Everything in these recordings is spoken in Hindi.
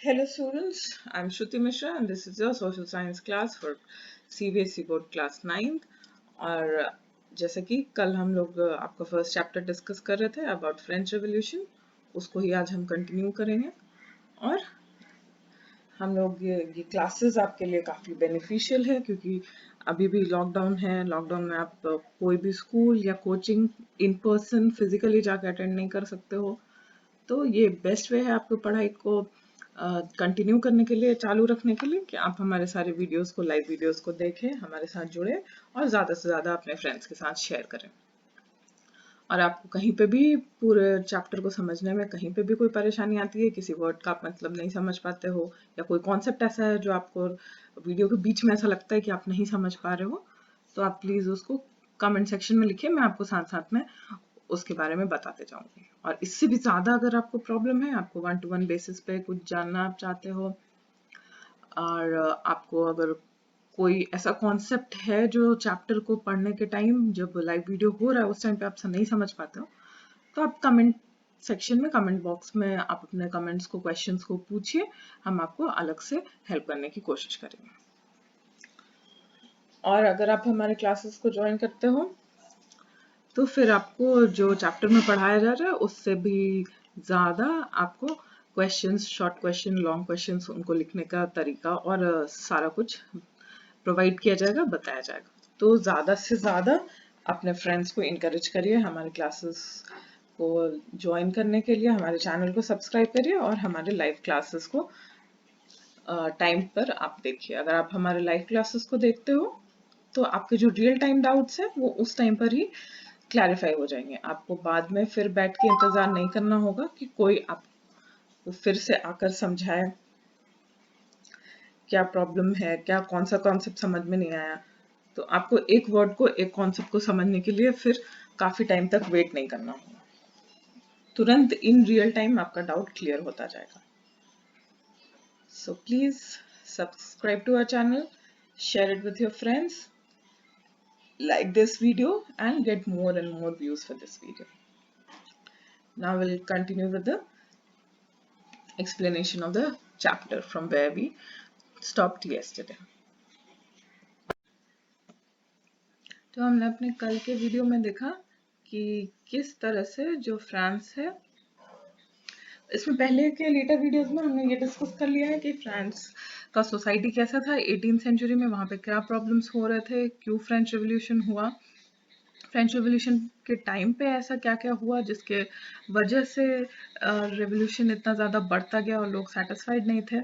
Hello students, I'm Shruti Mishra and this is your social science class for CBSE board class 9th। और जैसे कि कल हम लोग आपका फर्स्ट चैप्टर डिस्कस कर रहे थे अबाउट फ्रेंच रेवोल्यूशन, उसको ही आज हम कंटिन्यू करेंगे। और हम लोग ये क्लासेस आपके लिए काफ़ी बेनिफिशियल है क्योंकि अभी भी लॉकडाउन है। लॉकडाउन में आप कोई भी स्कूल या कोचिंग इन पर्सन फिजिकली जाकर अटेंड नहीं कर सकते हो, तो ये बेस्ट वे है आपको पढ़ाई को कंटिन्यू करने के लिए, चालू रखने के लिए, कि आप हमारे सारे वीडियोस को, लाइव वीडियोस को देखें, हमारे साथ जुड़े और ज़्यादा से ज़्यादा अपने फ्रेंड्स के साथ शेयर करें। और आपको कहीं पे भी पूरे चैप्टर को समझने में कहीं पे भी कोई परेशानी आती है, किसी वर्ड का आप मतलब नहीं समझ पाते हो या कोई कॉन्सेप्ट ऐसा है जो आपको वीडियो के बीच में ऐसा लगता है कि आप नहीं समझ पा रहे हो, तो आप प्लीज़ उसको कमेंट सेक्शन में लिखिए, मैं आपको साथ साथ में उसके बारे में बताते जाऊंगी। और इससे भी ज़्यादा अगर आपको प्रॉब्लम है, आपको 1-to-1 बेसिस पे कुछ जानना आप चाहते हो, और आपको अगर कोई ऐसा कॉन्सेप्ट है जो चैप्टर को पढ़ने के टाइम, जब लाइव वीडियो हो रहा है उस टाइम पे आप नहीं समझ पाते हो, तो आप कमेंट सेक्शन में, कमेंट बॉक्स में आप अपने कमेंट्स को, क्वेश्चंस को पूछिए, हम आपको अलग से हेल्प करने की कोशिश करेंगे। और अगर आप हमारे क्लासेस को ज्वाइन करते हो तो फिर आपको जो चैप्टर में पढ़ाया जा रहा है उससे भी ज़्यादा आपको questions, short question, long questions, उनको लिखने का तरीका और सारा कुछ प्रोवाइड किया जाएगा, बताया जाएगा। तो ज़्यादा से ज़्यादा अपने फ्रेंड्स को इनकरेज करिए हमारे क्लासेस को ज्वाइन करने के लिए, हमारे चैनल को सब्सक्राइब करिए और हमारे लाइव क्लासेस को टाइम पर आप देखिए। अगर आप हमारे लाइव क्लासेस को देखते हो तो आपके जो रियल टाइम डाउट्स हैं वो उस टाइम पर ही क्लैरिफाई हो जाएंगे। आपको बाद में फिर बैठ के इंतजार नहीं करना होगा कि कोई आपको फिर से आकर समझाए क्या प्रॉब्लम है, क्या कौन सा कॉन्सेप्ट समझ में नहीं आया। तो आपको एक वर्ड को, एक कॉन्सेप्ट को समझने के लिए फिर काफी टाइम तक वेट नहीं करना होगा, तुरंत इन रियल टाइम आपका डाउट क्लियर होता जाएगा। So please subscribe to our channel, share it with your friends, like this video and get more and more views for this video. Now we'll continue with the explanation of the chapter from where we stopped yesterday. तो हमने अपने कल के वीडियो में देखा कि किस तरह से जो फ्रांस है, इसमें पहले के लेटर वीडियोस में हमने ये डिस्कस कर लिया है कि फ्रांस का सोसाइटी कैसा था 18th सेंचुरी में, वहाँ पे क्या प्रॉब्लम्स हो रहे थे, क्यों फ्रेंच रेवोल्यूशन हुआ, फ्रेंच रेवोल्यूशन के टाइम पे ऐसा क्या क्या हुआ जिसके वजह से रेवोल्यूशन इतना ज़्यादा बढ़ता गया और लोग सेटिस्फाइड नहीं थे।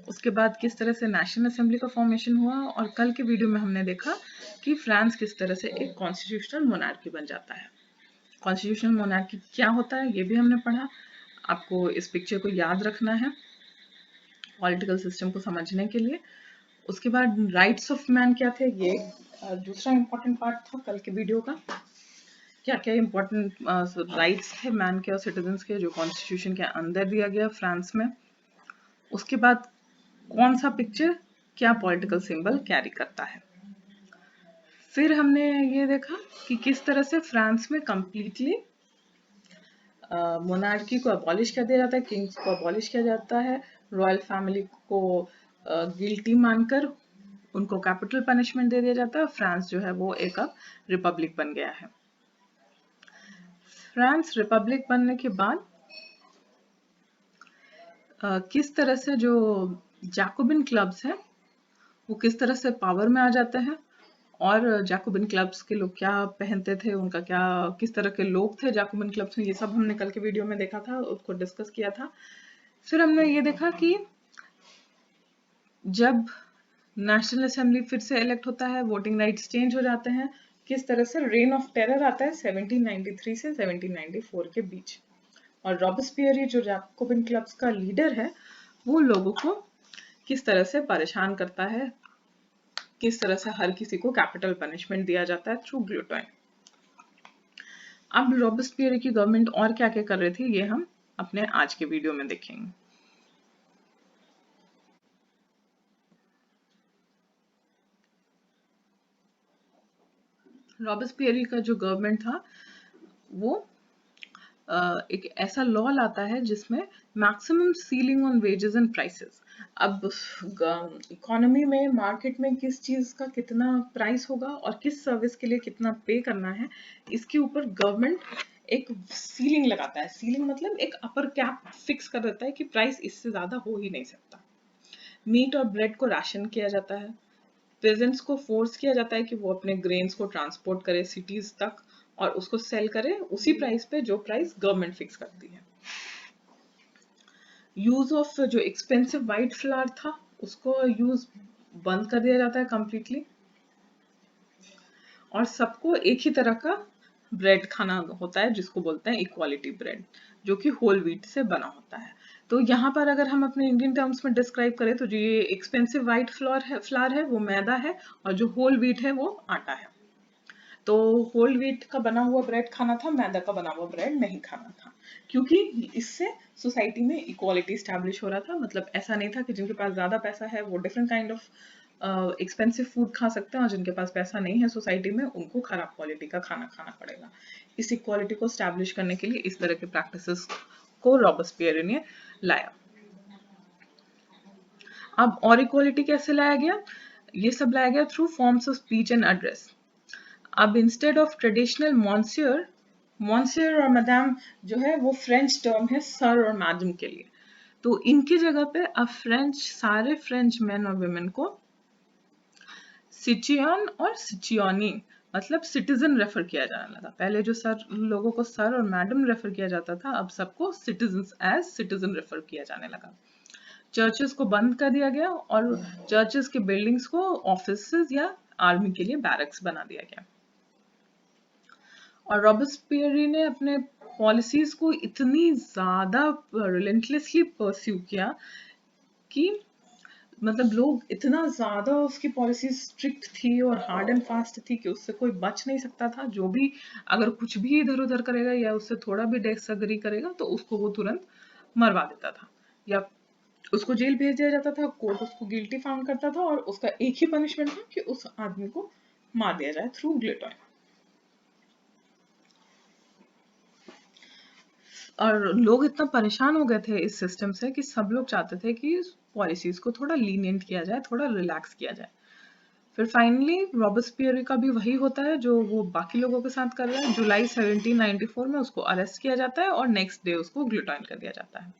उसके बाद किस तरह से नेशनल असेंबली का फॉर्मेशन हुआ, और कल के वीडियो में हमने देखा कि फ्रांस किस तरह से एक कॉन्स्टिट्यूशनल मोनार्की बन जाता है। कॉन्स्टिट्यूशनल मोनार्की क्या होता है ये भी हमने पढ़ा। आपको इस पिक्चर को याद रखना है पॉलिटिकल सिस्टम को समझने के लिए। उसके बाद राइट्स ऑफ मैन क्या थे, ये दूसरा इम्पोर्टेंट पार्ट था कल के वीडियो का। क्या क्या इम्पोर्टेंट राइट्स थे मैन के और सिटीजन्स के जो कॉन्स्टिट्यूशन के अंदर दिया गया फ्रांस में। उसके बाद कौन सा पिक्चर क्या पॉलिटिकल सिंबल कैरी करता है। फिर हमने ये देखा कि किस तरह से फ्रांस में कंप्लीटली मोनार्की को अबॉलिश कर दिया जाता है, किंग्स को अबॉलिश किया जाता है, रॉयल फैमिली को गिल्टी मानकर उनको कैपिटल पनिशमेंट दे दिया जाता है। फ्रांस जो है वो एक अब रिपब्लिक बन गया है। फ्रांस रिपब्लिक बनने के बाद किस तरह से जो जैकोबिन क्लब्स हैं वो किस तरह से पावर में आ जाते हैं, और जैकोबिन क्लब्स के लोग क्या पहनते थे, उनका क्या, किस तरह के लोग थे जैकोबिन क्लब्स में, ये सब हमने कल के वीडियो में देखा था, उसको डिस्कस किया था। फिर हमने ये देखा कि जब नेशनल असेंबली फिर से इलेक्ट होता है, वोटिंग राइट्स चेंज हो जाते हैं, किस तरह से रेन ऑफ टेरर आता है 1793 से 1794 के बीच। और रॉबेस्पियर जो जैकोबिन क्लब्स का लीडर है वो लोगों को किस तरह से परेशान करता है, किस तरह से हर किसी को कैपिटल पनिशमेंट दिया जाता है थ्रू गिलोटाइन। अब रॉबेस्पियर की गवर्नमेंट और क्या क्या कर रही थी ये हम अपने आज के वीडियो में देखेंगे। रॉबेस्पियर का जो गवर्नमेंट था वो एक ऐसा लॉ लाता है जिसमें maximum ceiling on wages and prices. अब इकोनॉमी में, मार्केट में किस चीज का कितना प्राइस होगा और किस सर्विस के लिए कितना पे करना है, इसके ऊपर गवर्नमेंट एक सीलिंग लगाता है। सीलिंग मतलब एक अपर कैप फिक्स कर देता है कि प्राइस इससे ज्यादा हो ही नहीं सकता। मीट और ब्रेड को राशन किया जाता है। पेजेंट्स को फोर्स किया जाता है कि वो अपने ग्रेन्स को ट्रांसपोर्ट करे सिटीज तक और उसको सेल करे उसी प्राइस पे जो प्राइस गवर्नमेंट फिक्स करती है। यूज ऑफ जो एक्सपेंसिव व्हाइट फ्लावर था उसको यूज बंद कर दिया जाता है कंप्लीटली, और सबको एक ही तरह का ब्रेड खाना होता है जिसको बोलते हैं इक्वालिटी ब्रेड, जो कि होल व्हीट से बना होता है। तो यहाँ पर अगर हम अपने इंडियन टर्म्स में डिस्क्राइब करें तो जो ये एक्सपेंसिव व्हाइट फ्लावर है वो मैदा है, और जो होल व्हीट है वो आटा है। तो होल व्हीट का बना हुआ ब्रेड खाना था, मैदा का बना हुआ ब्रेड नहीं खाना था, क्योंकि इससे सोसाइटी में इक्वालिटी स्टैब्लिश हो रहा था। मतलब ऐसा नहीं था कि जिनके पास ज्यादा पैसा है वो different kind of expensive food खा सकते हैं और जिनके पास पैसा नहीं है सोसाइटी में उनको खराब क्वालिटी का खाना खाना पड़ेगा। इस इक्वालिटी को स्टैब्लिश करने के लिए इस तरह के प्रैक्टिसेस को रॉबस्पियर ने लाया। अब और इक्वालिटी कैसे लाया गया? ये सब लाया गया through forms of speech and address. अब इंस्टेड ऑफ ट्रेडिशनल मॉन्सियर, मॉन्सियर और मैडम जो है वो फ्रेंच टर्म है सर और मैडम के लिए। तो इनकी जगह पे अब सारे फ्रेंच मैन और वुमेन को सिचियन और सिचियोनी मतलब सिटीजन रेफर किया जाने लगा। पहले जो सर लोगों को सर और मैडम रेफर किया जाता था, अब सबको सिटीजन एज सिटीजन रेफर किया जाने लगा। चर्चेस को बंद कर दिया गया और चर्चेस के बिल्डिंग्स को ऑफिसेज या आर्मी के लिए बैरक्स बना दिया गया। और रॉबस्पियर ने अपने पॉलिसीज को इतनी ज्यादा रिलेंटलेसली परस्यू किया कि मतलब लोग इतना ज्यादा उसकी पॉलिसी स्ट्रिक्ट थी और हार्ड एंड फास्ट थी कि उससे कोई बच नहीं सकता था। जो भी अगर कुछ भी इधर उधर करेगा या उससे थोड़ा भी डिसएग्री करेगा तो उसको वो तुरंत मरवा देता था या उसको जेल भेज दिया जाता था। कोर्ट उसको गिल्टी फाउंड करता था और उसका एक ही पनिशमेंट था कि उस आदमी को मार दिया जाए थ्रू ग्लिटॉइन। और लोग इतना परेशान हो गए थे इस सिस्टम से कि सब लोग चाहते थे कि पॉलिसीज को थोड़ा लीनियंट किया जाए, थोड़ा रिलैक्स किया जाए। फिर फाइनली रॉबस्पियर का भी वही होता है जो वो बाकी लोगों के साथ कर रहा है। जुलाई 1794 में उसको अरेस्ट किया जाता है और नेक्स्ट डे उसको ग्लूटाइन कर दिया जाता है।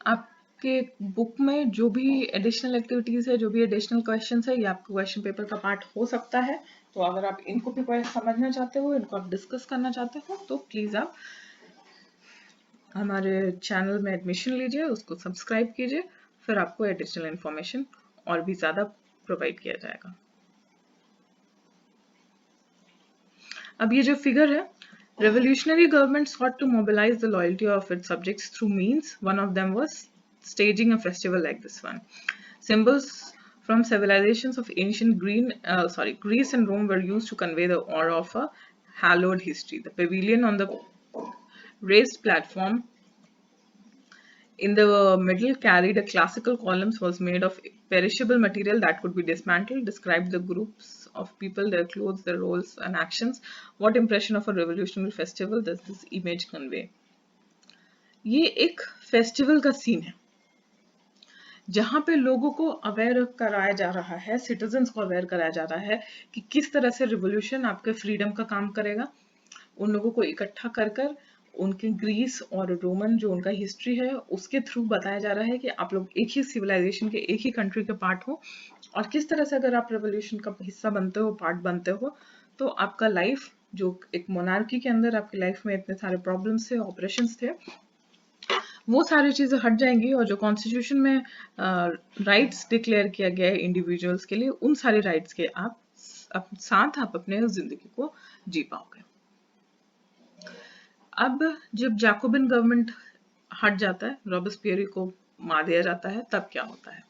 आपके बुक में जो भी एडिशनल एक्टिविटीज है, जो भी एडिशनल क्वेश्चंस है, ये आपके क्वेश्चन पेपर का पार्ट हो सकता है। तो अगर आप इनको भी समझना चाहते हो, इनको आप डिस्कस करना चाहते हो, तो प्लीज आप हमारे चैनल में एडमिशन लीजिए, उसको सब्सक्राइब कीजिए, फिर आपको एडिशनल इंफॉर्मेशन और भी ज्यादा प्रोवाइड किया जाएगा। अब ये जो फिगर है, revolutionary government sought to mobilize the loyalty of its subjects through means. One of them was staging a festival like this one. Symbols from civilizations of ancient Greece and Rome were used to convey the aura of a hallowed history. The pavilion on the raised platform in the middle carried a classical columns, was made of perishable material that could be dismantled, described the groups of people, their clothes, their roles and actions. What impression of a revolutionary festival does this image convey? ये एक फेस्टिवल का सीन है जहां पे लोगों को अवेयर कराया जा रहा है, सिटीजन्स को अवेयर कराया जा रहा है कि किस तरह से रिवोल्यूशन आपके फ्रीडम का काम करेगा। उन लोगों को इकट्ठा कर कर उनके ग्रीस और रोमन जो उनका हिस्ट्री है उसके थ्रू बताया जा रहा है कि आप लोग एक ही सिविलाइजेशन के, एक ही कंट्री के पार्ट हो, और किस तरह से अगर आप रेवोल्यूशन का हिस्सा बनते हो, पार्ट बनते हो, तो आपका लाइफ जो एक मोनार्की के अंदर आपकी लाइफ में इतने सारे प्रॉब्लम्स थे, ऑपरेशंस थे, वो सारी चीजें हट जाएंगी और जो कॉन्स्टिट्यूशन में राइट्स डिक्लेयर किया गया है इंडिविजुअल्स के लिए, उन सारे राइट्स के साथ आप अपने जिंदगी को जी पाओगे। अब जब जैकोबिन गवर्नमेंट हट जाता है, रॉबस्पियर को मार दिया जाता है, तब क्या होता है?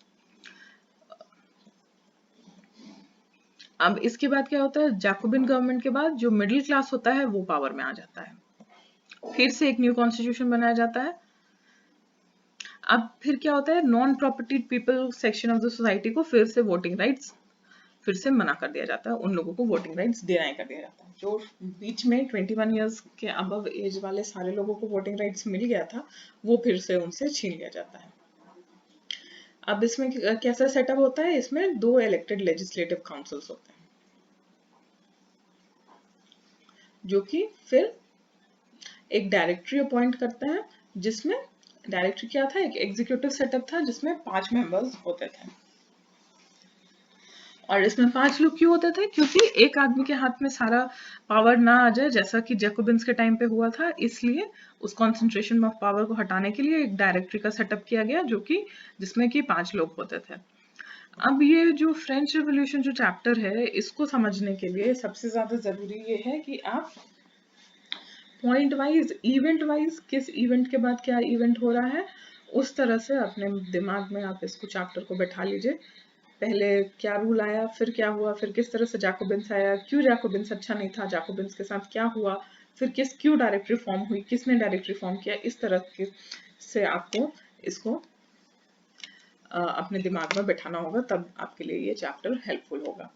अब इसके बाद क्या होता है? जैकोबिन गवर्नमेंट के बाद जो मिडिल क्लास होता है वो पावर में आ जाता है। फिर से एक न्यू कॉन्स्टिट्यूशन बनाया जाता है। अब फिर क्या होता है, non property people section of the society को फिर से वोटिंग राइट्स फिर से मना कर दिया जाता है, उन लोगों को वोटिंग राइट्स डिनाई कर दिया जाता है। जो बीच में 21 ईयर्स के अबव एज वाले सारे लोगों को वोटिंग राइट्स मिल गया था, वो फिर से उनसे छीन लिया जाता है। अब इसमें कैसा सेटअप होता है, इसमें 2 इलेक्टेड लेजिस्लेटिव काउंसिल्स होते हैं, जो कि फिर एक डायरेक्टरी अपॉइंट करता है, जिसमें डायरेक्टरी क्या था, एक एग्जीक्यूटिव सेटअप था जिसमें 5 मेंबर्स होते थे। और इसमें 5 लोग क्यों होते थे, क्योंकि एक आदमी के हाथ में सारा पावर ना आ जाए, जैसा कि जैकोबिन्स के टाइम पे हुआ था, इसलिए उस कॉन्सेंट्रेशन ऑफ पावर को हटाने के लिए एक डायरेक्टरी का सेटअप किया गया, जो कि जिसमें कि 5 लोग होते थे। अब ये जो फ्रेंच रेवोल्यूशन जो चैप्टर है, इसको समझने के लिए सबसे ज्यादा जरूरी ये है कि आप पॉइंट वाइज, इवेंट वाइज, किस इवेंट के बाद क्या इवेंट हो रहा है, उस तरह से अपने दिमाग में आप इसको चैप्टर को बैठा लीजिए। पहले क्या रूल आया, फिर क्या हुआ, फिर किस तरह से जैकोबिन्स आया, क्यों जैकोबिन्स अच्छा नहीं था, जैकोबिन्स के साथ क्या हुआ, फिर क्यों डायरेक्टरी फॉर्म हुई, किसने डायरेक्टरी फॉर्म किया, इस तरह के से आपको इसको अपने दिमाग में बैठाना होगा, तब आपके लिए ये चैप्टर हेल्पफुल होगा।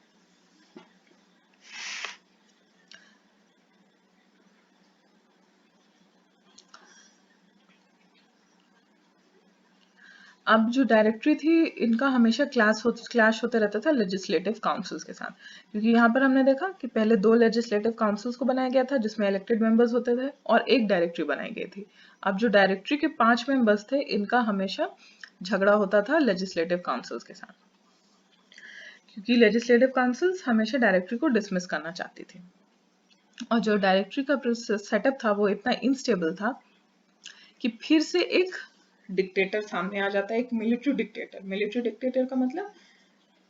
अब जो डायरेक्टरी थी, इनका हमेशा क्लैश होते रहता था लेजिस्लेटिव काउंसिल्स के साथ, क्योंकि यहाँ पर हमने देखा कि पहले 2 लेजिस्लेटिव काउंसिल्स को बनाया गया था जिसमें इलेक्टेड मेंबर्स होते थे, और एक डायरेक्टरी बनाई गई थी। अब जो डायरेक्टरी के 5 मेंबर्स थे, इनका हमेशा झगड़ा होता था लेजिस्लेटिव काउंसिल्स के साथ, क्योंकि लेजिस्लेटिव काउंसिल्स हमेशा डायरेक्टरी को डिसमिस करना चाहती थी। और जो डायरेक्टरी का सेटअप था, वो इतना इनस्टेबल था कि फिर से एक डिक्टेटर सामने आ जाता है, एक मिलिट्री डिक्टेटर। मिलिट्री डिक्टेटर का मतलब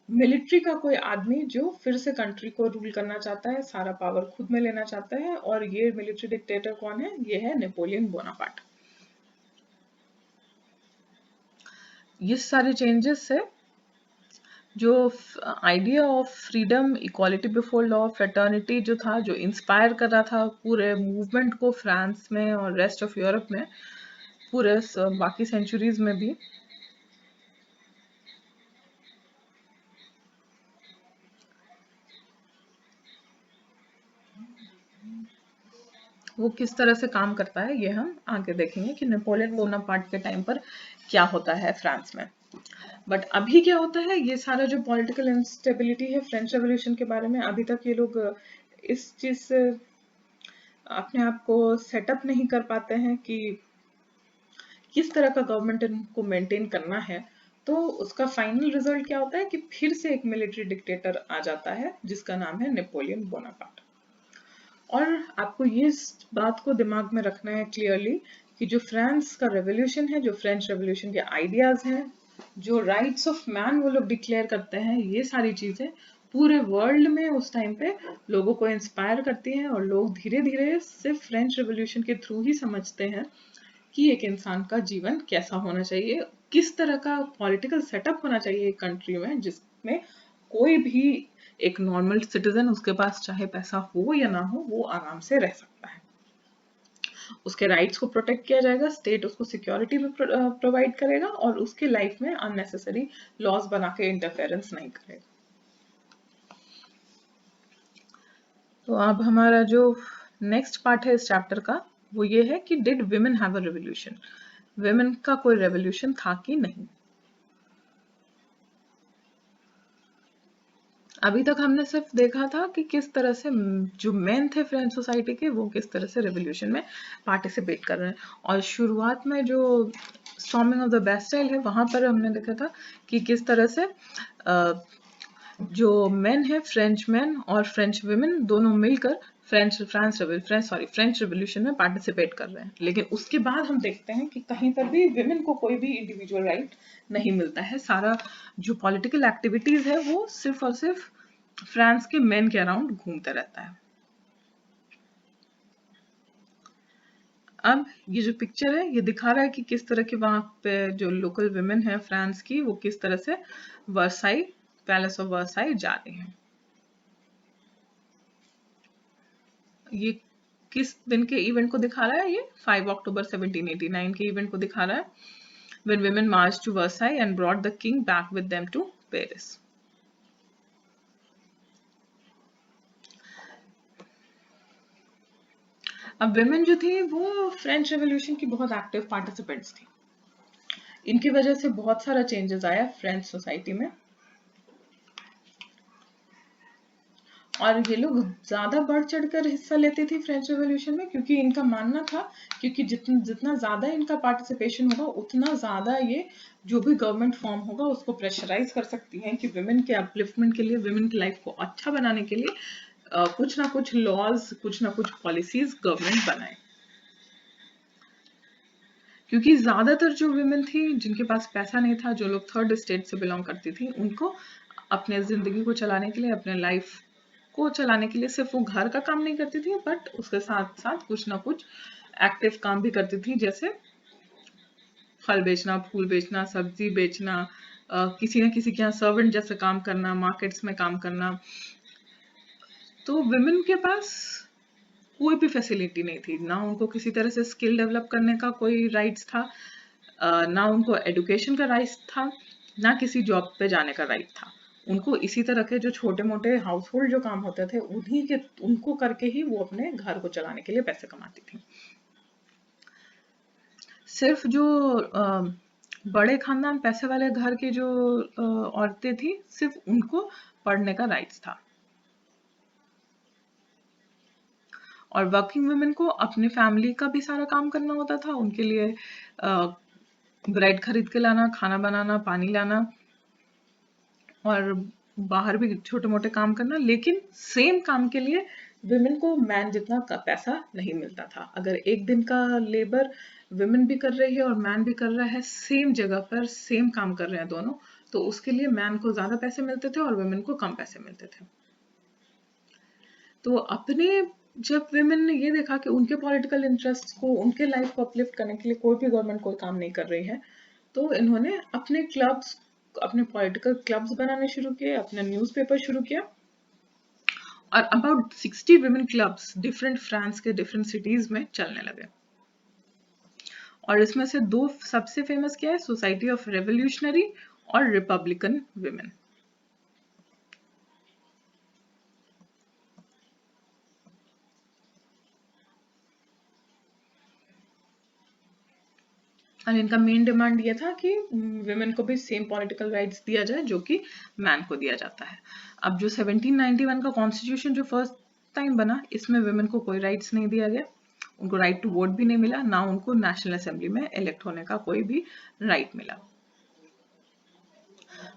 मिलिट्री का कोई आदमी जो फिर से कंट्री को रूल करना चाहता है, सारा पावर खुद में लेना चाहता है। और ये मिलिट्री डिक्टेटर कौन है, ये है नेपोलियन बोनापार्ट। ये सारे चेंजेस से जो idea of freedom, equality before law, fraternity जो था, जो इंस्पायर कर रहा था पूरे मूवमेंट को फ्रांस में और रेस्ट ऑफ यूरोप में, पूरे बाकी सेंचुरीज में भी, वो किस तरह से काम करता है, ये हम आगे देखेंगे कि नेपोलियन बोनापार्ट के टाइम पर क्या होता है फ्रांस में। बट अभी क्या होता है, ये सारा जो पॉलिटिकल इंस्टेबिलिटी है फ्रेंच रेवोल्यूशन के बारे में, अभी तक ये लोग इस चीज से अपने आप को सेटअप नहीं कर पाते हैं कि किस तरह का गवर्नमेंट इनको मेंटेन करना है। तो उसका फाइनल रिजल्ट क्या होता है कि फिर से एक मिलिट्री डिक्टेटर आ जाता है जिसका नाम है नेपोलियन बोनापार्ट। और आपको ये बात को दिमाग में रखना है क्लियरली कि जो फ्रांस का रेवोल्यूशन है, जो फ्रेंच रेवोल्यूशन के आइडियाज हैं, जो राइट्स ऑफ मैन वो लोग डिक्लेयर करते हैं, ये सारी चीजें पूरे वर्ल्ड में उस टाइम पे लोगों को इंस्पायर करती हैं। और लोग धीरे धीरे सिर्फ फ्रेंच रेवोल्यूशन के थ्रू ही समझते हैं कि एक इंसान का जीवन कैसा होना चाहिए, किस तरह का पॉलिटिकल सेटअप होना चाहिए एक कंट्री में, जिसमें कोई भी एक नॉर्मल सिटीजन, उसके पास चाहे पैसा हो या ना हो, वो आराम से रह सकता है, उसके राइट्स को प्रोटेक्ट किया जाएगा, स्टेट उसको सिक्योरिटी भी प्रोवाइड करेगा, और उसके लाइफ में अननेसेसरी लॉज बना के इंटरफेरेंस नहीं करेगा। तो अब हमारा जो नेक्स्ट पार्ट है इस चैप्टर का, वो ये है कि did women have a revolution, women का कोई रेवोल्यूशन था कि नहीं। अभी तक हमने सिर्फ देखा था कि किस तरह से जो मेन थे फ्रेंच सोसाइटी के, वो किस तरह से रेवोल्यूशन में पार्टिसिपेट कर रहे हैं। और शुरुआत में जो स्टॉर्मिंग ऑफ द बेस्टाइल है, वहां पर हमने देखा था कि किस तरह से जो मेन है, फ्रेंच मैन और फ्रेंच विमेन, दोनों मिलकर फ्रेंच रेवोल्यूशन में पार्टिसिपेट कर रहे हैं। लेकिन उसके बाद हम देखते हैं कि कहीं पर भी विमेन को कोई भी इंडिविजुअल राइट नहीं मिलता है। सारा जो पॉलिटिकल एक्टिविटीज है, वो सिर्फ और सिर्फ फ्रांस के मेन के अराउंड घूमते रहता है। अब ये जो पिक्चर है, ये दिखा रहा है कि किस तरह के वहां पे जो लोकल विमेन है फ्रांस की, वो किस तरह से वर्साई, पैलेस ऑफ वर्साई जा रही हैं। ये किस दिन के इवेंट को दिखा रहा है, ये 5 अक्टूबर 1789 के इवेंट को दिखा रहा है। when women marched to Versailles and brought the king back with them to Paris. अब women जो थी वो फ्रेंच रेवोल्यूशन की बहुत एक्टिव पार्टिसिपेंट्स थी. इनकी वजह से बहुत सारा चेंजेस आया फ्रेंच सोसाइटी में, और ये लोग ज्यादा बढ़ चढ़कर हिस्सा लेती थी फ्रेंच रेवोल्यूशन में, क्योंकि इनका मानना था क्योंकि जितना ज्यादा इनका पार्टिसिपेशन होगा उतना ज्यादा ये जो भी गवर्नमेंट फॉर्म होगा उसको प्रेशराइज कर सकती हैं कि विमेन के अपलिफ्टमेंट के लिए, विमेन की लाइफ को अच्छा बनाने के लिए कुछ ना कुछ लॉज, कुछ ना कुछ पॉलिसीज गवर्नमेंट बनाए. क्योंकि ज्यादातर जो विमेन थी जिनके पास पैसा नहीं था, जो लोग थर्ड स्टेट से बिलोंग करती थी, उनको अपने जिंदगी को चलाने के लिए, अपने लाइफ को चलाने के लिए सिर्फ वो घर का काम नहीं करती थी, बट उसके साथ साथ कुछ ना कुछ एक्टिव काम भी करती थी, जैसे फल बेचना, फूल बेचना, सब्जी बेचना, किसी न किसी के यहाँ सर्वेंट जैसे काम करना, मार्केट्स में काम करना. तो विमेन के पास कोई भी फैसिलिटी नहीं थी, ना उनको किसी तरह से स्किल डेवलप करने का कोई राइट्स था, ना उनको एजुकेशन का राइट्स था, ना किसी जॉब पे जाने का राइट था. उनको इसी तरह के जो छोटे मोटे हाउस होल्ड जो काम होते थे उनको करके ही वो अपने घर को चलाने के लिए पैसे कमाती थी. सिर्फ जो बड़े खानदान पैसे वाले घर की जो औरतें थी, सिर्फ उनको पढ़ने का राइट्स था, और वर्किंग वुमेन को अपने फैमिली का भी सारा काम करना होता था. उनके लिए ब्रेड खरीद के लाना, खाना बनाना, पानी लाना, और बाहर भी छोटे मोटे काम करना. लेकिन सेम काम के लिए विमेन को मैन जितना पैसा नहीं मिलता था. अगर एक दिन का लेबर विमेन भी कर रही है और मैन भी कर रहा है, सेम जगह पर सेम काम कर रहे हैं दोनों, तो उसके लिए मैन को ज्यादा पैसे मिलते थे और विमेन को कम पैसे मिलते थे. तो जब विमेन ने ये देखा कि उनके पॉलिटिकल इंटरेस्ट को, उनके लाइफ को अपलिफ्ट करने के लिए कोई भी गवर्नमेंट कोई काम नहीं कर रही है, तो इन्होंने अपने क्लब्स, अपने पॉलिटिकल क्लब्स बनाने शुरू किए, अपना न्यूज़पेपर शुरू किया, और about 60 women clubs different France के डिफरेंट सिटीज में चलने लगे. और इसमें से दो सबसे फेमस क्या है, सोसाइटी ऑफ रेवोल्यूशनरी और रिपब्लिकन विमेन. और इनका मेन डिमांड ये था कि विमेन को भी सेम पॉलिटिकल राइट्स दिया जाए जो कि मैन को दिया जाता है. अब जो 1791 का कॉन्स्टिट्यूशन जो फर्स्ट टाइम बना, इसमें विमेन को कोई राइट्स नहीं दिया गया. उनको राइट टू वोट भी नहीं मिला, ना उनको नेशनल असेंबली में इलेक्ट होने का कोई भी राइट मिला.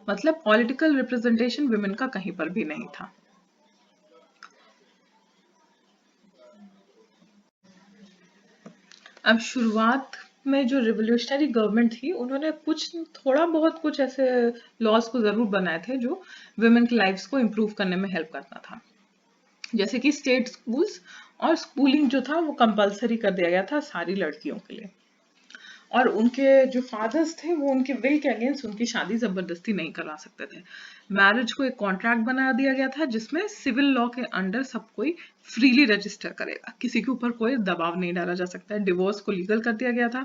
मतलब पॉलिटिकल रिप्रेजेंटेशन विमेन का कहीं पर भी नहीं था. अब शुरुआत में जो रिवोल्यूशनरी गवर्नमेंट थी, उन्होंने कुछ थोड़ा बहुत कुछ ऐसे लॉज को जरूर बनाए थे जो विमेन की लाइफ्स को इम्प्रूव करने में हेल्प करता था. जैसे कि स्टेट स्कूल्स और स्कूलिंग जो था वो कंपलसरी कर दिया गया था सारी लड़कियों के लिए, और उनके जो फादर्स थे वो उनके विल के अगेंस्ट उनकी शादी जबरदस्ती नहीं करवा सकते थे. मैरिज को एक कॉन्ट्रैक्ट बना दिया गया था जिसमें सिविल लॉ के अंडर सब कोई फ्रीली रजिस्टर करेगा, किसी के ऊपर कोई दबाव नहीं डाला जा सकता है. डिवोर्स को लीगल कर दिया गया था,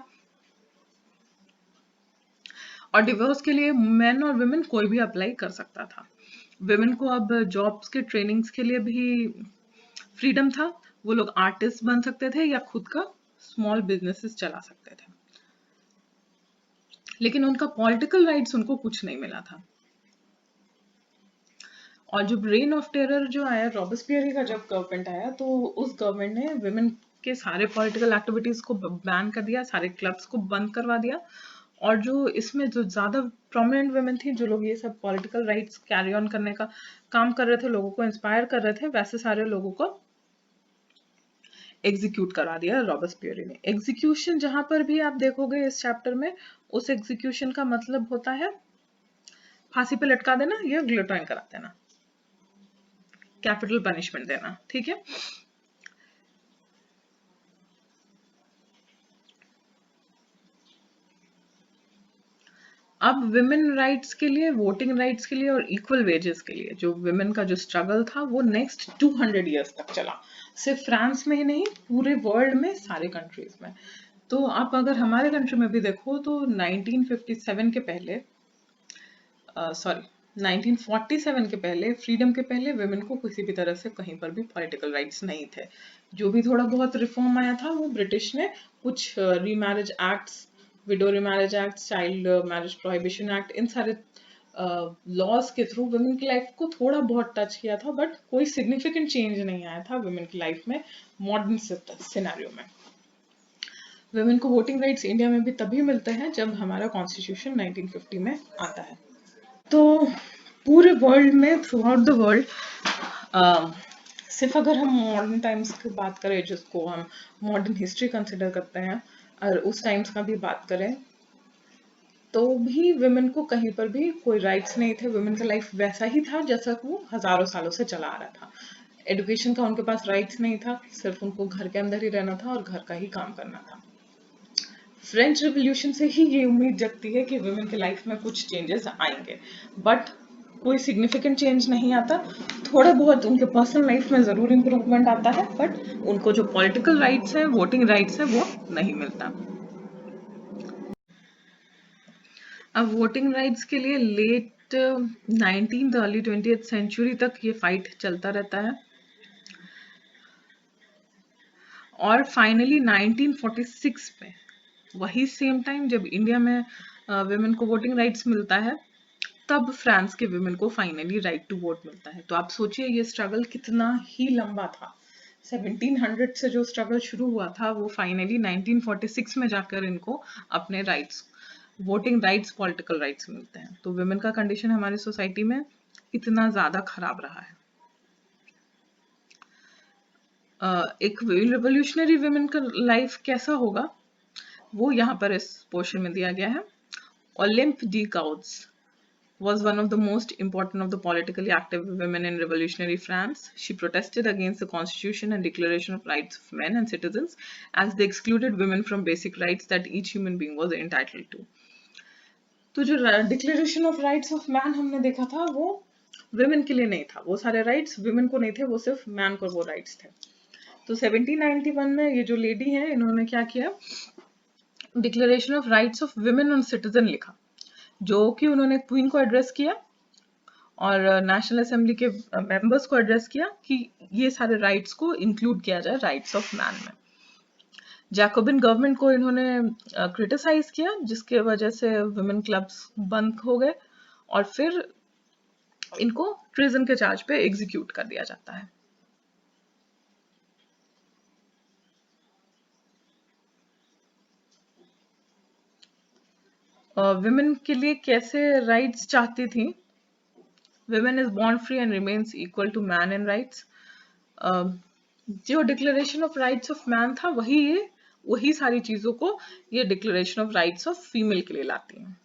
और डिवोर्स के लिए मेन और विमेन कोई भी अप्लाई कर सकता था. विमेन को अब जॉब्स के ट्रेनिंग्स के लिए भी फ्रीडम था. वो लोग आर्टिस्ट बन सकते थे या खुद का स्मॉल बिजनेसेस चला सकते थे, लेकिन उनका पॉलिटिकल राइट्स उनको कुछ नहीं मिला था. और जब रेन ऑफ टेरर जो आया, रॉबेस्पियर का जब गवर्नमेंट आया, तो उस गवर्नमेंट ने विमेन के सारे पॉलिटिकल एक्टिविटीज को बैन कर दिया, सारे क्लब्स को बंद करवा दिया. और जो इसमें जो ज्यादा प्रोमिनेंट विमेन थी, जो लोग ये सब पॉलिटिकल राइट्स कैरी ऑन करने का काम कर रहे थे, लोगों को इंस्पायर कर रहे थे, वैसे सारे लोगों को एग्जीक्यूट करा दिया रॉबेस्पियर ने. एग्जीक्यूशन जहां पर भी आप देखोगे इस चैप्टर में, उस एग्जीक्यूशन का मतलब होता है फांसी पे लटका देना या गिलोटाइन करा देना, कैपिटल पनिशमेंट देना. ठीक है. अब विमेन राइट्स के लिए, वोटिंग राइट्स के लिए और इक्वल वेजेस के लिए जो विमेन का जो स्ट्रगल था वो नेक्स्ट 200 इयर्स तक चला. सिर्फ फ्रांस में ही नहीं, पूरे वर्ल्ड में, सारे कंट्रीज में. तो आप अगर हमारे कंट्री में भी देखो तो 1957 के पहले, सॉरी 1947 के पहले, फ्रीडम के पहले वुमेन को किसी भी तरह से कहीं पर भी पॉलिटिकल राइट्स नहीं थे। जो भी थोड़ा बहुत रिफॉर्म आया था वो ब्रिटिश ने कुछ remarriage acts, widow remarriage act, child marriage prohibition act, इन सारे लॉज के थ्रू वुमेन की लाइफ को थोड़ा बहुत टच किया था, बट कोई सिग्निफिकेंट चेंज नहीं आया था वुमेन की लाइफ में मॉडर्न सिनेरियो में। वुमेन को वोटिंग राइट्स इंडिया में भी तभी मिलते हैं जब हमारा कॉन्स्टिट्यूशन 1950 में आता है। तो पूरे वर्ल्ड में, थ्रू आउट द वर्ल्ड, सिर्फ अगर हम मॉडर्न टाइम्स की बात करें, जिसको हम मॉडर्न हिस्ट्री कंसिडर करते हैं, और उस टाइम्स का भी बात करें, तो भी वुमेन को कहीं पर भी कोई राइट्स नहीं थे। वुमेन का लाइफ वैसा ही था जैसा वो हजारों सालों से चला आ रहा था। एजुकेशन का उनके पास राइट्स नहीं था, सिर्फ उनको घर के अंदर ही रहना था और घर का ही काम करना था। फ्रेंच रिवॉल्यूशन से ही ये उम्मीद जगती है कि वुमेन की लाइफ में कुछ चेंजेस आएंगे, बट कोई सिग्निफिकेंट चेंज नहीं आता। थोड़ा बहुत उनके पर्सनल लाइफ में जरूर इम्प्रूवमेंट आता है, बट उनको जो पॉलिटिकल राइट्स है, वोटिंग राइट्स है, वो नहीं मिलता। अब वोटिंग राइट्स के लिए late 19th early 20th century तक ये फाइट चलता रहता है, और फाइनली 1946 में, वही सेम टाइम जब इंडिया में वुमेन को वोटिंग राइट्स मिलता है, तब फ्रांस के वुमेन को फाइनली राइट टू वोट मिलता है। तो आप सोचिए ये स्ट्रगल कितना ही लंबा था। 1700 से जो स्ट्रगल शुरू हुआ था वो फाइनली 1946 में जाकर इनको अपने rights, voting rights, political rights मिलते हैं। तो वुमेन का कंडीशन हमारी सोसाइटी में इतना ज्यादा खराब रहा है। एक रिवोल्यूशनरी वुमेन का लाइफ कैसा होगा वो यहाँ पर इस पोर्शन में दिया गया है। Olympe de Gouges was one of the most important of the politically active women in revolutionary France. She protested against the Constitution and Declaration of Rights of Men and Citizens, as they excluded women from basic rights that each human being was entitled to. तो जो declaration of rights of man हमने देखा था वो वुमेन के लिए नहीं था, वो सारे राइट्स वुमेन को नहीं थे, वो सिर्फ मैन को वो राइट्स थे। तो 1791 में ये जो लेडी है इन्होंने क्या किया, declaration of rights of women and citizen लिखा, जो कि उन्होंने क्वीन को एड्रेस किया और नेशनल असेंबली के मेंबर्स को एड्रेस किया कि ये सारे राइट्स को इंक्लूड किया जाए राइट्स ऑफ मैन में। जैकोबिन गवर्नमेंट को इन्होंने क्रिटिसाइज किया, जिसके वजह से वुमेन क्लब्स बंद हो गए और फिर इनको ट्रिजन के चार्ज पे एग्जीक्यूट कर दिया जाता है। वुमेन के लिए कैसे राइट्स चाहती थी। Women is born free and remains equal to man in rights. जो declaration of rights of man था वही सारी चीजों को ये declaration of rights of female के लिए लाती है।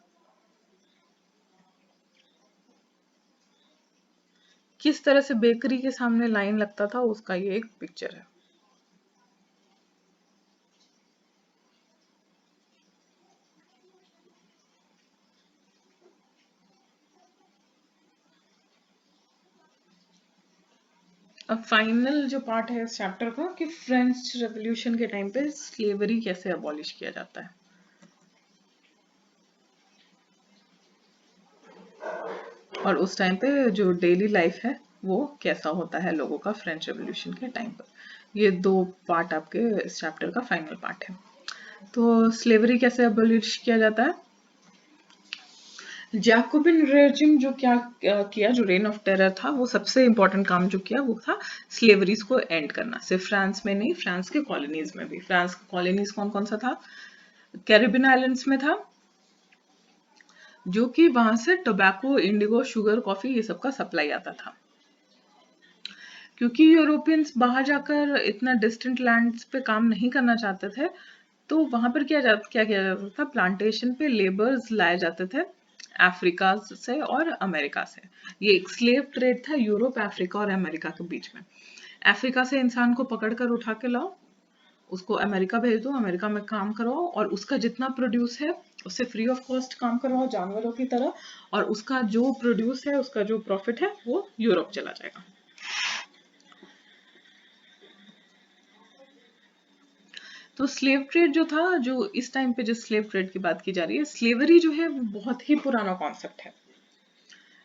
किस तरह से बेकरी के सामने लाइन लगता था उसका ये एक पिक्चर है। अब फाइनल जो पार्ट है इस चैप्टर का कि फ्रेंच रेवोल्यूशन के टाइम पे स्लेवरी कैसे अबॉलिश किया जाता है, और उस टाइम पे जो डेली लाइफ है वो कैसा होता है लोगों का फ्रेंच रेवोल्यूशन के टाइम पर। ये दो पार्ट आपके इस चैप्टर का फाइनल पार्ट है। तो स्लेवरी कैसे अबॉलिश किया जाता है। जैकोबिन रेजिम जो क्या किया, जो रेन ऑफ टेरर था, वो सबसे इंपॉर्टेंट काम जो किया वो था स्लेवरीज को एंड करना। सिर्फ फ्रांस में नहीं, फ्रांस के कॉलोनीज में भी। फ्रांस के कॉलोनीज कौन कौन सा था, कैरिबियन आइलैंड्स में था, जो कि वहां से टोबैको, इंडिगो, शुगर, कॉफी ये सब का सप्लाई आता था। क्योंकि यूरोपियंस बाहर जाकर इतना डिस्टेंट लैंड्स पे काम नहीं करना चाहते थे, तो वहां पर क्या किया जाता था, प्लांटेशन पे लेबर्स लाए जाते थे अफ्रीका से और अमेरिका से। ये एक स्लेव ट्रेड था यूरोप, अफ्रीका और अमेरिका के बीच में। अफ्रीका से इंसान को पकड़ कर उठा के लाओ, उसको अमेरिका भेज दो, अमेरिका में काम करवाओ, और उसका जितना प्रोड्यूस है उससे फ्री ऑफ कॉस्ट काम करवाओ जानवरों की तरह, और उसका जो प्रोड्यूस है, उसका जो प्रॉफिट है वो यूरोप चला जाएगा। तो स्लेव ट्रेड जो था, जो इस टाइम पे जिस स्लेव ट्रेड की बात की जा रही है, स्लेवरी जो है वो बहुत ही पुराना कॉन्सेप्ट है।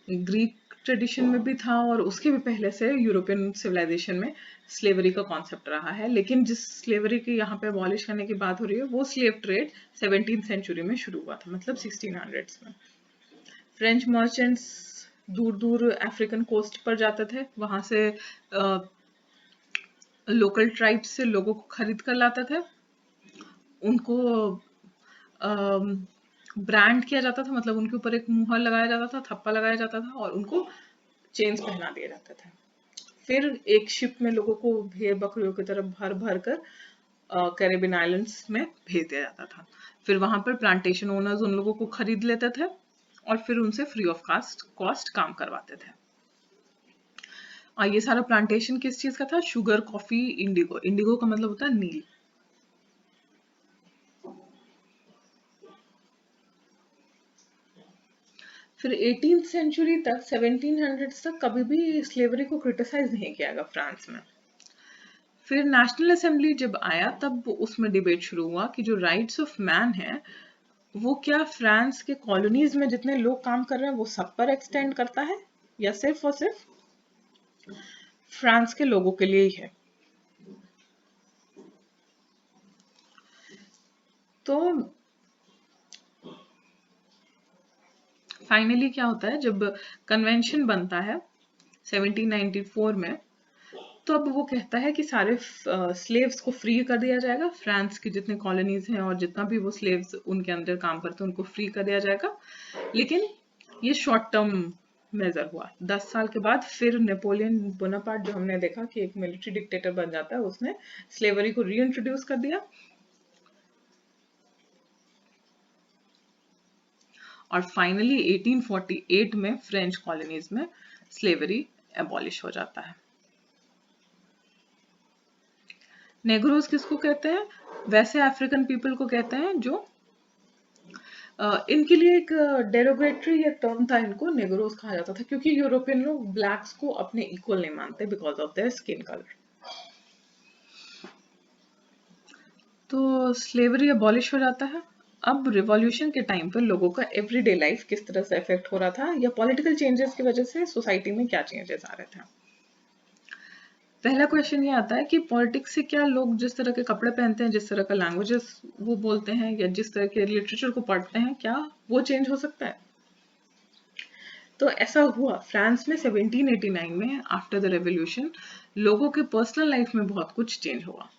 ग्रीक ट्रेडिशन में भी था और उसके भी पहले से यूरोपियन सिविलाइजेशन में स्लेवरी का कॉन्सेप्ट रहा है। लेकिन जिस स्लेवरी की यहाँ पे अबॉलिश करने की बात हो रही है, वो स्लेव ट्रेड 17th सेंचुरी में शुरू हुआ था, मतलब 1600s में। फ्रेंच मर्चेंट्स दूर दूर अफ्रीकन कोस्ट पर जाते थे, वहां से लोकल ट्राइब्स से लोगों को खरीद कर लाते थे, उनको ब्रांड किया जाता था, मतलब उनके ऊपर एक मुहर लगाया जाता था, थप्पा लगाया जाता था और उनको चेन्स पहना दिए जाते थे। फिर एक शिप में लोगों को भेड़ बकरियों की तरह भर भर कर कैरेबियन आइलैंड्स में भेज दिया जाता था। फिर वहां पर प्लांटेशन ओनर्स उन लोगों को खरीद लेते थे और फिर उनसे फ्री ऑफ कॉस्ट काम करवाते थे। और ये सारा प्लांटेशन किस चीज का था? Sugar, coffee, Indigo. इंडिगो का मतलब होता है नील। फिर 18th सेंचुरी तक, 1700s तक कभी भी स्लेवरी को क्रिटिसाइज नहीं किया गया फ्रांस में। फिर नेशनल असेंबली जब आया तब उसमें डिबेट शुरू हुआ कि जो राइट्स ऑफ मैन है वो क्या फ्रांस के कॉलोनीज में जितने लोग काम कर रहे हैं वो सब पर एक्सटेंड करता है या सिर्फ और सिर्फ फ्रांस के लोगों के लिए ही है। तो फाइनली क्या होता है, जब कन्वेंशन बनता है 1794 में, तो अब वो कहता है कि सारे स्लेव्स को फ्री कर दिया जाएगा, फ्रांस की जितने कॉलोनीज हैं और जितना भी वो स्लेव्स उनके अंदर काम करते हैं उनको फ्री कर दिया जाएगा। लेकिन ये शॉर्ट टर्म मेजर हुआ। 10 साल के बाद फिर नेपोलियन बोनापार्ट, जो हमने देखा कि एक मिलिट्री डिक्टेटर बन जाता है, उसने स्लेवरी को रीइंट्रोड्यूस कर दिया और फाइनली 1848 में फ्रेंच कॉलोनीज में स्लेवरी एबॉलिश हो जाता है। नेग्रोज किसको कहते हैं? वैसे अफ्रीकन पीपल को कहते हैं जो इनके लिए एक डेरोगेटरी या टर्म था, इनको नेग्रोज कहा जाता था क्योंकि यूरोपियन लोग ब्लैक्स को अपने इक्वल नहीं मानते because of their skin colour. तो स्लेवरी अबॉलिश हो जाता है। अब रिवॉल्यूशन के टाइम पर लोगों का एवरीडे लाइफ किस तरह से अफेक्ट हो रहा था या पॉलिटिकल चेंजेस की वजह से सोसाइटी में क्या चेंजेस आ रहे थे। पहला क्वेश्चन ये आता है कि पॉलिटिक्स से क्या लोग जिस तरह के कपड़े पहनते हैं, जिस तरह का लैंग्वेजेस वो बोलते हैं या जिस तरह के लिटरेचर को पढ़ते हैं, क्या वो चेंज हो सकता है? तो ऐसा हुआ फ्रांस में 1789 में आफ्टर द रेवोल्यूशन लोगों के पर्सनल लाइफ में बहुत कुछ चेंज हुआ।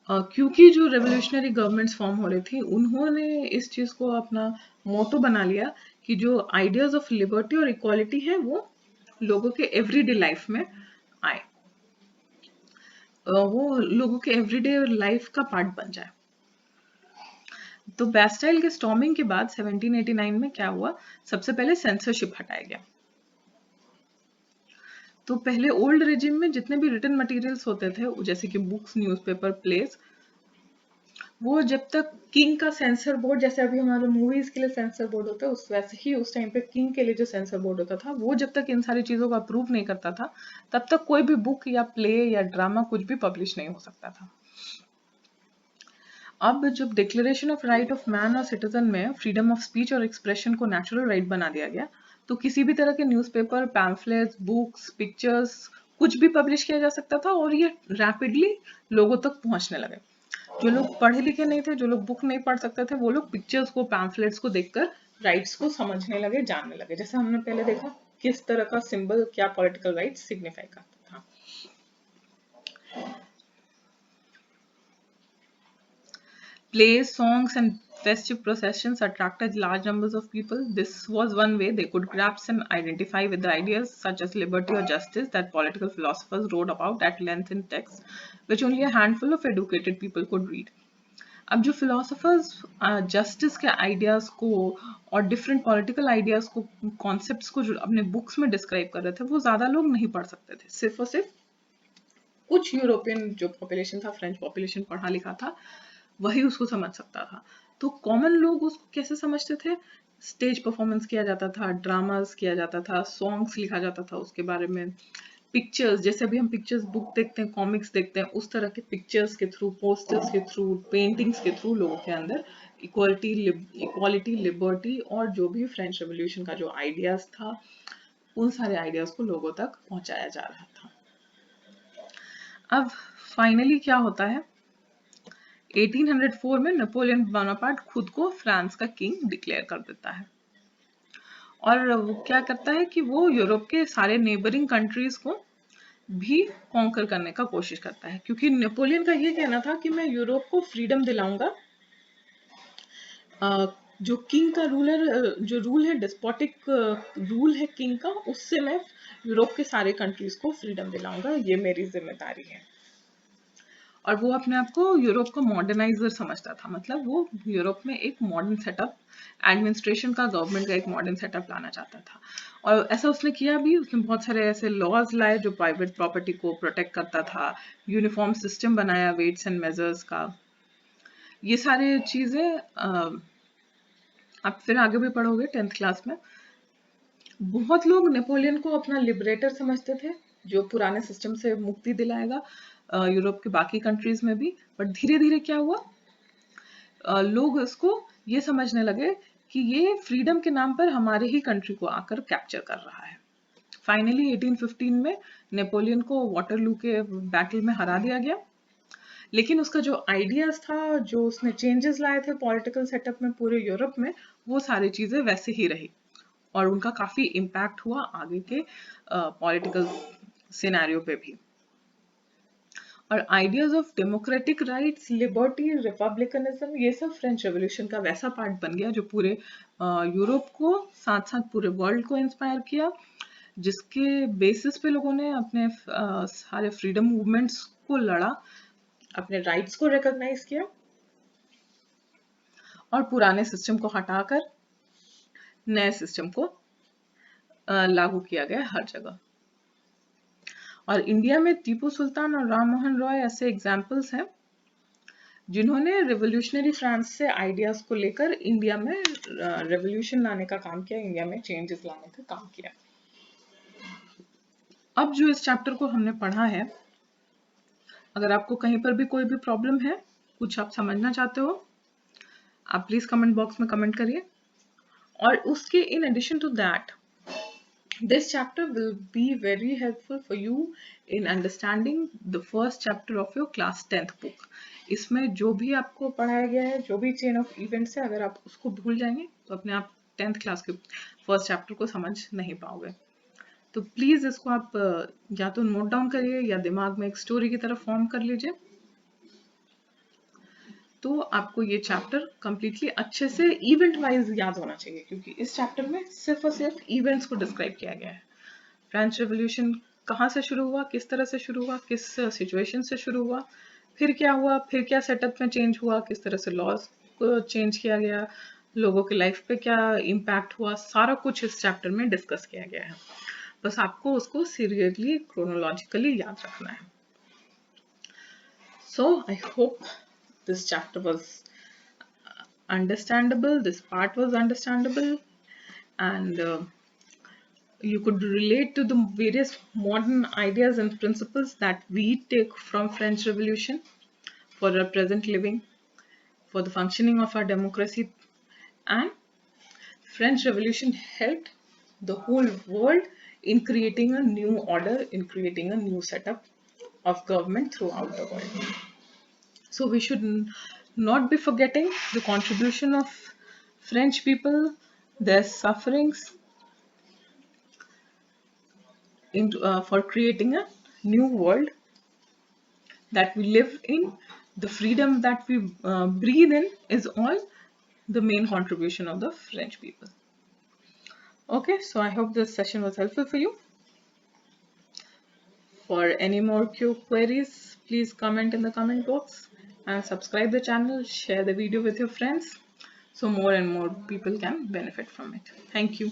क्योंकि जो रेवोल्यूशनरी गवर्नमेंट्स फॉर्म हो रही थी उन्होंने इस चीज को अपना मोटो बना लिया कि जो आइडियाज ऑफ लिबर्टी और इक्वालिटी है वो लोगों के एवरीडे लाइफ में आए, वो लोगों के एवरीडे लाइफ का पार्ट बन जाए। तो बैस्टाइल के स्टॉर्मिंग के बाद 1789 में क्या हुआ? सबसे पहले सेंसरशिप हटाया गया। तो पहले ओल्ड रेजिम में जितने भी रिटन मटेरियल्स होते थे, जैसे कि बुक्स, न्यूज़पेपर, प्लेस, वो जब तक किंग का सेंसर बोर्ड, जैसे अभी हमारे मूवीज के लिए सेंसर बोर्ड होता है, उस वैसे ही उस टाइम पे किंग के लिए जो सेंसर बोर्ड होता था, वो जब तक इन सारी चीजों को अप्रूव नहीं करता था तब तक कोई भी बुक या प्ले या ड्रामा कुछ भी पब्लिश नहीं हो सकता था। अब जब declaration of right of man और सिटीजन में फ्रीडम ऑफ स्पीच और एक्सप्रेशन को नेचुरल राइट बना दिया गया, तो किसी भी तरह के न्यूज़पेपर, पैम्फलेट्स, बुक्स, पिक्चर्स कुछ भी पब्लिश किया जा सकता था और ये रैपिडली लोगों तक पहुंचने लगे। जो लोग पढ़े लिखे नहीं थे, जो लोग बुक नहीं पढ़ सकते थे, वो लोग पिक्चर्स को, पैम्फलेट्स को देखकर राइट्स को समझने लगे, जानने लगे। जैसे हमने पहले देखा किस तरह का सिंबल क्या पॉलिटिकल राइट्स सिग्निफाई करता था। Plays, songs, and festive processions attracted large numbers of people. This was one way they could grasp and identify with the ideas such as liberty or justice that political philosophers wrote about at length in texts, which only a handful of educated people could read. अब जो फिलोसफर्स जस्टिस के आइडियाज को और डिफरेंट पॉलिटिकल आइडियाज को, कॉन्सेप्ट्स को जो अपने बुक्स में डिस्क्राइब कर रहे थे, वो ज्यादा लोग नहीं पढ़ सकते थे। सिर्फ और सिर्फ कुछ यूरोपियन जो पॉपुलेशन था, फ्रेंच पॉपुलेशन पढ़ा लिखा था, वही उसको समझ सकता था। तो कॉमन लोग उसको कैसे समझते थे? स्टेज परफॉर्मेंस किया जाता था, ड्रामास किया जाता था, सॉन्ग्स लिखा जाता था उसके बारे में, पिक्चर्स, जैसे अभी हम पिक्चर्स बुक देखते हैं, कॉमिक्स देखते हैं, उस तरह के पिक्चर्स के थ्रू, पोस्टर्स के थ्रू, पेंटिंग्स के थ्रू लोगों के अंदर इक्वालिटी, लिबर्टी और जो भी फ्रेंच रेवोल्यूशन का जो आइडियाज था, उन सारे आइडियाज को लोगों तक पहुंचाया जा रहा था। अब फाइनली क्या होता है, 1804 में नेपोलियन बोनापार्ट खुद को फ्रांस का किंग डिक्लेयर कर देता है। और वो क्या करता है कि वो यूरोप के सारे नेबरिंग कंट्रीज को भी कॉन्कर करने का कोशिश करता है, क्योंकि नेपोलियन का ये कहना था कि मैं यूरोप को फ्रीडम दिलाऊंगा, जो किंग का जो रूल है, डिस्पोटिक रूल है किंग का, उससे मैं यूरोप के सारे कंट्रीज को फ्रीडम दिलाऊंगा, ये मेरी जिम्मेदारी है। और वो अपने आप को यूरोप का मॉडर्नाइजर समझता था, मतलब वो यूरोप में एक मॉडर्न सेटअप, एडमिनिस्ट्रेशन का, गवर्नमेंट का एक मॉडर्न सेटअप लाना चाहता था। और ऐसा उसने किया भी, उसने बहुत सारे ऐसे लॉज लाए जो प्राइवेट प्रॉपर्टी को प्रोटेक्ट करता था, यूनिफॉर्म सिस्टम बनाया वेट्स एंड मेजर्स का, ये सारे चीजें आप फिर आगे भी पढ़ोगे 10th क्लास में। बहुत लोग नेपोलियन को अपना लिबरेटर समझते थे, जो पुराने सिस्टम से मुक्ति दिलाएगा यूरोप के बाकी कंट्रीज में भी। बट धीरे धीरे क्या हुआ, लोग इसको ये समझने लगे कि ये फ्रीडम के नाम पर हमारे ही कंट्री को आकर कैप्चर कर रहा है। फाइनली 1815 में नेपोलियन को वाटरलू के बैटल में हरा दिया गया, लेकिन उसका जो आइडियाज था, जो उसने चेंजेस लाए थे पॉलिटिकल सेटअप में पूरे यूरोप में, वो सारी चीजें वैसे ही रही और उनका काफी इम्पैक्ट हुआ आगे के पॉलिटिकल सिनेरियो पे भी। और ideas of democratic rights, liberty, republicanism, ये सब फ्रेंच रेवोल्यूशन का वैसा पार्ट बन गया जो पूरे यूरोप को, साथ साथ पूरे वर्ल्ड को इंस्पायर किया, जिसके बेसिस पे लोगों ने अपने सारे फ्रीडम मूवमेंट्स को लड़ा, अपने राइट्स को रिकॉग्नाइज किया और पुराने सिस्टम को हटाकर नए सिस्टम को लागू किया गया हर जगह। और इंडिया में टीपू सुल्तान और राम मोहन रॉय ऐसे एग्जाम्पल्स हैं जिन्होंने रेवोल्यूशनरी फ्रांस से आइडियाज को लेकर इंडिया में रेवोल्यूशन लाने का काम किया, इंडिया में चेंजेस लाने का काम किया। अब जो इस चैप्टर को हमने पढ़ा है, अगर आपको कहीं पर भी कोई भी प्रॉब्लम है, कुछ आप समझना चाहते हो, आप प्लीज कमेंट बॉक्स में कमेंट करिए। और उसके in addition to that, this chapter will be very helpful for you in understanding the first chapter of your class 10th book. इसमें जो भी आपको पढ़ाया गया है, जो भी चेन ऑफ इवेंट्स है, अगर आप उसको भूल जाएंगे तो अपने आप 10th क्लास के फर्स्ट चैप्टर को समझ नहीं पाओगे। तो प्लीज इसको आप या तो नोट डाउन करिए या दिमाग में एक स्टोरी की तरह फॉर्म कर लीजिए, तो आपको ये चैप्टर कंप्लीटली अच्छे से इवेंट वाइज याद होना चाहिए, क्योंकि इस चैप्टर में सिर्फ और सिर्फ इवेंट्स को डिस्क्राइब किया गया है। फ्रेंच रेवोल्यूशन कहाँ से शुरू हुआ, किस तरह से शुरू हुआ, किस सिचुएशन से शुरू हुआ, फिर क्या हुआ, फिर क्या सेटअप में चेंज हुआ, किस तरह से लॉज को चेंज किया गया, लोगों के लाइफ पे क्या इम्पैक्ट हुआ, सारा कुछ इस चैप्टर में डिस्कस किया गया है। बस आपको उसको सीरियसली क्रोनोलॉजिकली याद रखना है। So I hope this chapter was understandable, this part was understandable, and you could relate to the various modern ideas and principles that we take from French Revolution for our present living, for the functioning of our democracy. And French Revolution helped the whole world in creating a new order, in creating a new setup of government throughout the world. So we should not be forgetting the contribution of French people, their sufferings for creating a new world that we live in. The freedom that we breathe in is all the main contribution of the French people. Okay, so I hope this session was helpful for you. For any more queries, please comment in the comment box and subscribe the channel, share the video with your friends so more and more people can benefit from it. Thank you.